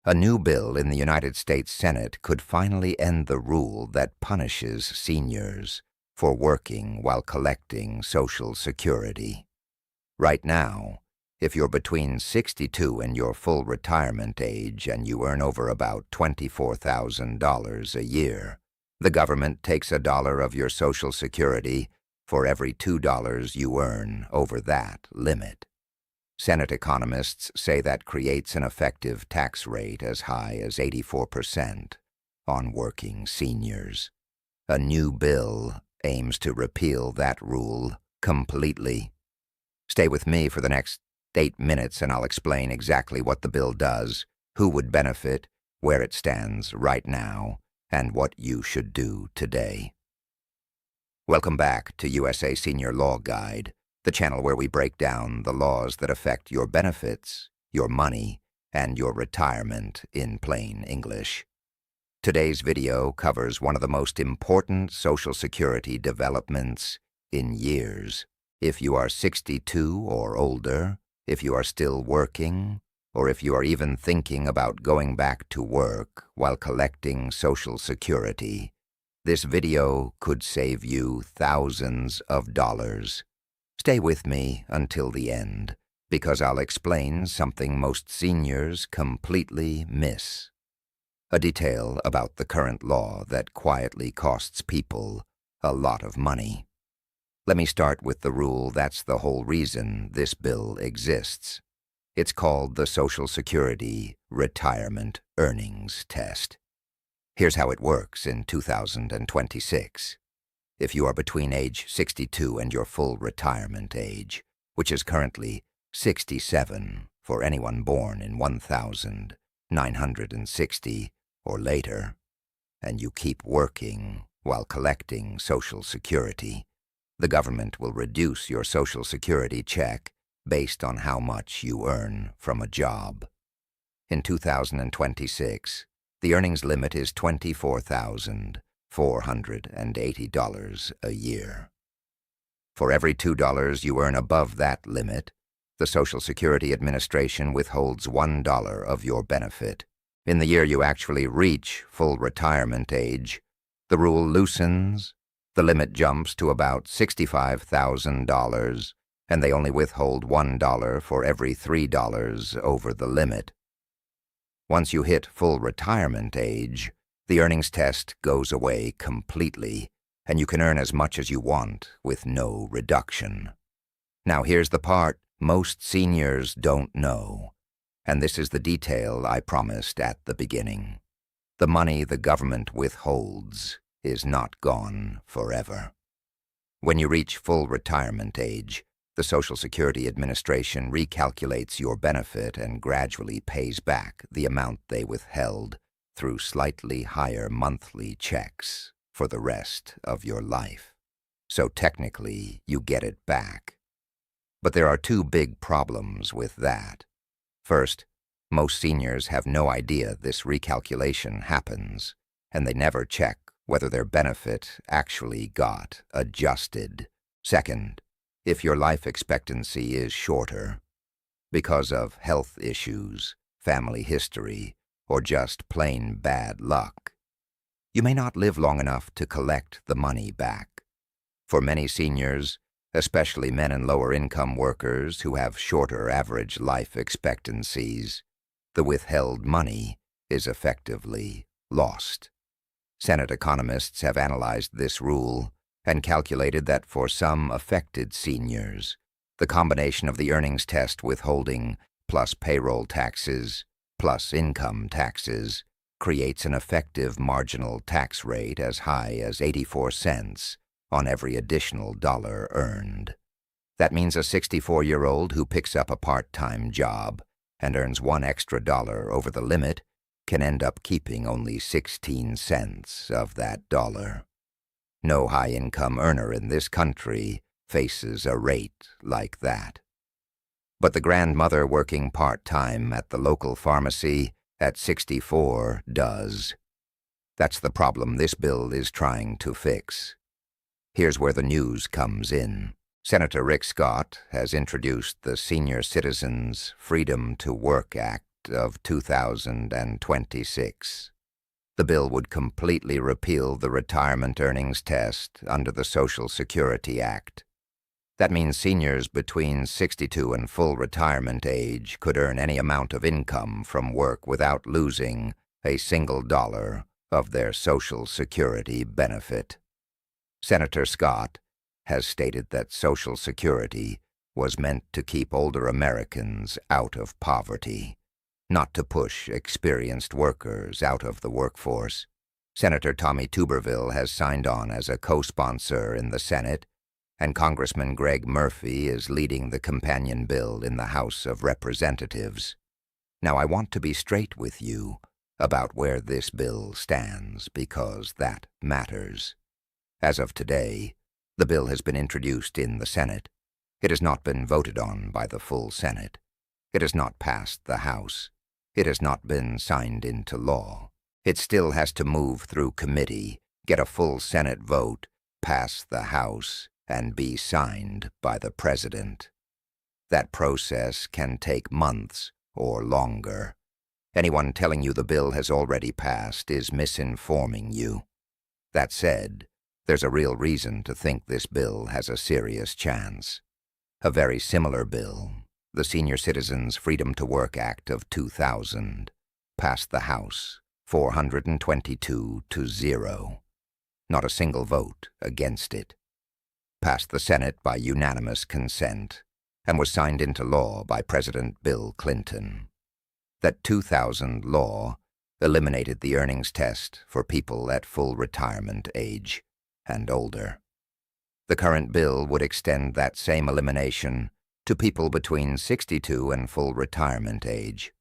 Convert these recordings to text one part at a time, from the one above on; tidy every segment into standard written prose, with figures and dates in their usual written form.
A new bill in the United States Senate could finally end the rule that punishes seniors for working while collecting Social Security. Right now, if you're between 62 and your full retirement age and you earn over about $24,000 a year, the government takes $1 of your Social Security for every $2 you earn over that limit. Senate economists say that creates an effective tax rate as high as 84% on working seniors. A new bill aims to repeal that rule completely. Stay with me for the next 8 minutes and I'll explain exactly what the bill does, who would benefit, where it stands right now, and what you should do today. Welcome back to USA Senior Law Guide, the channel where we break down the laws that affect your benefits, your money, and your retirement in plain English. Today's video covers one of the most important Social Security developments in years. If you are 62 or older, if you are still working, or if you are even thinking about going back to work while collecting Social Security, this video could save you thousands of dollars. Stay with me until the end, because I'll explain something most seniors completely miss. A detail about the current law that quietly costs people a lot of money. Let me start with the rule that's the whole reason this bill exists. It's called the Social Security Retirement Earnings Test. Here's how it works in 2026. If you are between age 62 and your full retirement age, which is currently 67 for anyone born in 1960 or later, and you keep working while collecting Social Security, the government will reduce your Social Security check based on how much you earn from a job. In 2026, the earnings limit is $24,480 a year. For every $2 you earn above that limit, the Social Security Administration withholds $1 of your benefit. In the year you actually reach full retirement age, the rule loosens, the limit jumps to about $65,000, and they only withhold $1 for every $3 over the limit. Once you hit full retirement age, the earnings test goes away completely, and you can earn as much as you want with no reduction. Now here's the part most seniors don't know, and this is the detail I promised at the beginning. The money the government withholds is not gone forever. When you reach full retirement age, the Social Security Administration recalculates your benefit and gradually pays back the amount they withheld through slightly higher monthly checks for the rest of your life. So technically, you get it back. But there are two big problems with that. First, most seniors have no idea this recalculation happens, and they never check whether their benefit actually got adjusted. Second, if your life expectancy is shorter, because of health issues, family history, or just plain bad luck, you may not live long enough to collect the money back. For many seniors, especially men and lower-income workers who have shorter average life expectancies, the withheld money is effectively lost. Senate economists have analyzed this rule and calculated that for some affected seniors, the combination of the earnings test withholding plus payroll taxes plus income taxes creates an effective marginal tax rate as high as 84 cents on every additional dollar earned. That means a 64-year-old who picks up a part-time job and earns $1 extra over the limit can end up keeping only 16 cents of that dollar. No high-income earner in this country faces a rate like that. But the grandmother working part-time at the local pharmacy at 64 does. That's the problem this bill is trying to fix. Here's where the news comes in. Senator Rick Scott has introduced the Senior Citizens Freedom to Work Act Act of 2026. The bill would completely repeal the retirement earnings test under the Social Security Act. That means seniors between 62 and full retirement age could earn any amount of income from work without losing a single dollar of their Social Security benefit. Senator Scott has stated that Social Security was meant to keep older Americans out of poverty, not to push experienced workers out of the workforce. Senator Tommy Tuberville has signed on as a co-sponsor in the Senate, and Congressman Greg Murphy is leading the companion bill in the House of Representatives. Now, I want to be straight with you about where this bill stands, because that matters. As of today, the bill has been introduced in the Senate. It has not been voted on by the full Senate. It has not passed the House. It has not been signed into law. It still has to move through committee, get a full Senate vote, pass the House, and be signed by the President. That process can take months or longer. Anyone telling you the bill has already passed is misinforming you. That said, there's a real reason to think this bill has a serious chance. A very similar bill, the Senior Citizens Freedom to Work Act of 2000, passed the House 422 to 0. Not a single vote against it. Passed the Senate by unanimous consent, and was signed into law by President Bill Clinton. That 2000 law eliminated the earnings test for people at full retirement age and older. The current bill would extend that same elimination to people between 62 and full retirement age.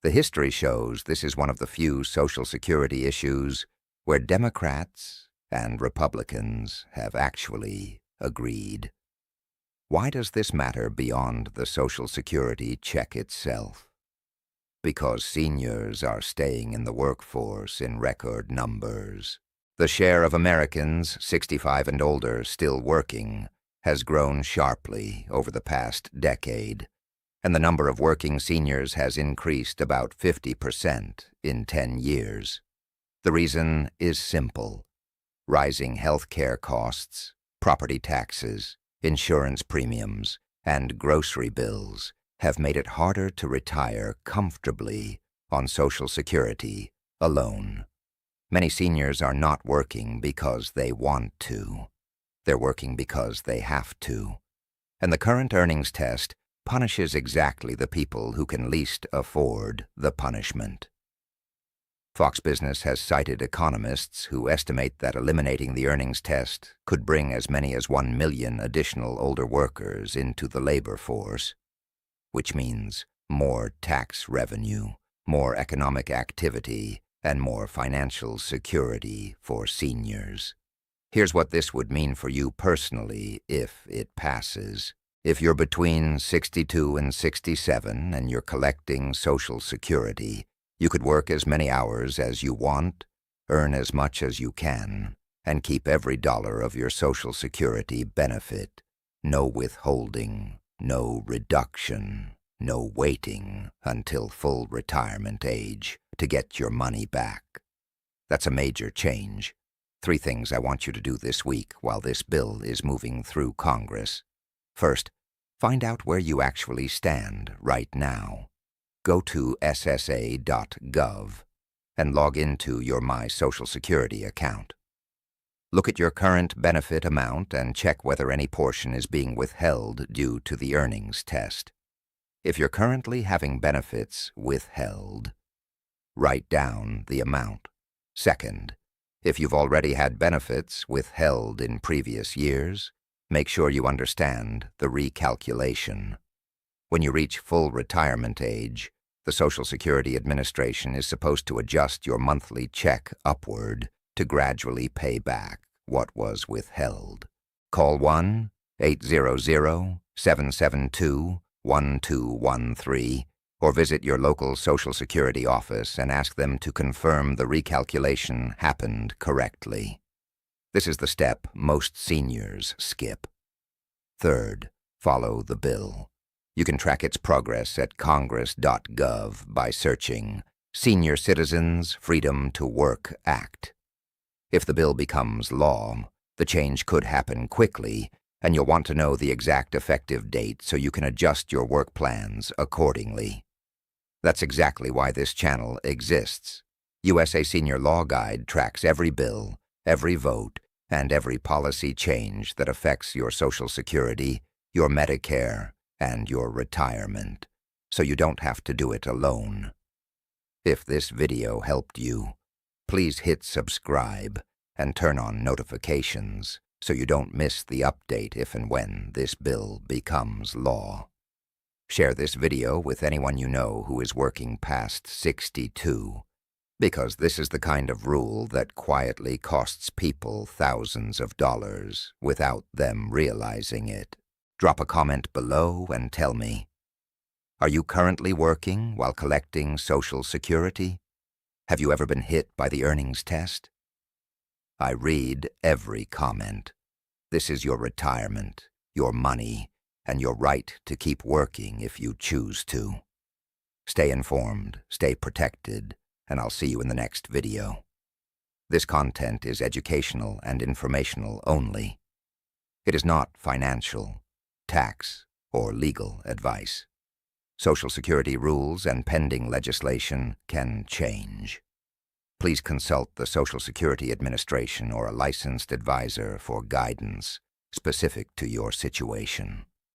The history shows this is one of the few Social Security issues where Democrats and Republicans have actually agreed. Why does this matter beyond the Social Security check itself? Because seniors are staying in the workforce in record numbers. The share of Americans 65 and older still working has grown sharply over the past decade, and the number of working seniors has increased about 50% in 10 years. The reason is simple. Rising health care costs, property taxes, insurance premiums, and grocery bills have made it harder to retire comfortably on Social Security alone. Many seniors are not working because they want to. They're working because they have to. And the current earnings test punishes exactly the people who can least afford the punishment. Fox Business has cited economists who estimate that eliminating the earnings test could bring as many as 1 million additional older workers into the labor force, which means more tax revenue, more economic activity, and more financial security for seniors. Here's what this would mean for you personally if it passes. If you're between 62 and 67 and you're collecting Social Security, you could work as many hours as you want, earn as much as you can, and keep every dollar of your Social Security benefit. No withholding, no reduction, no waiting until full retirement age to get your money back. That's a major change. 3 things I want you to do this week while this bill is moving through Congress. First, find out where you actually stand right now. Go to ssa.gov and log into your My Social Security account. Look at your current benefit amount and check whether any portion is being withheld due to the earnings test. If you're currently having benefits withheld, write down the amount. Second, if you've already had benefits withheld in previous years, make sure you understand the recalculation. When you reach full retirement age, the Social Security Administration is supposed to adjust your monthly check upward to gradually pay back what was withheld. Call 1-800-772-1213 or visit your local Social Security office and ask them to confirm the recalculation happened correctly. This is the step most seniors skip. Third, follow the bill. You can track its progress at congress.gov by searching Senior Citizens Freedom to Work Act. If the bill becomes law, the change could happen quickly, and you'll want to know the exact effective date so you can adjust your work plans accordingly. That's exactly why this channel exists. USA Senior Law Guide tracks every bill, every vote, and every policy change that affects your Social Security, your Medicare, and your retirement, so you don't have to do it alone. If this video helped you, please hit subscribe and turn on notifications so you don't miss the update if and when this bill becomes law. Share this video with anyone you know who is working past 62, because this is the kind of rule that quietly costs people thousands of dollars without them realizing it. Drop a comment below and tell me, are you currently working while collecting Social Security? Have you ever been hit by the earnings test? I read every comment. This is your retirement, your money, and your right to keep working if you choose to. Stay informed, stay protected, and I'll see you in the next video. This content is educational and informational only. It is not financial, tax, or legal advice. Social Security rules and pending legislation can change. Please consult the Social Security Administration or a licensed advisor for guidance specific to your situation.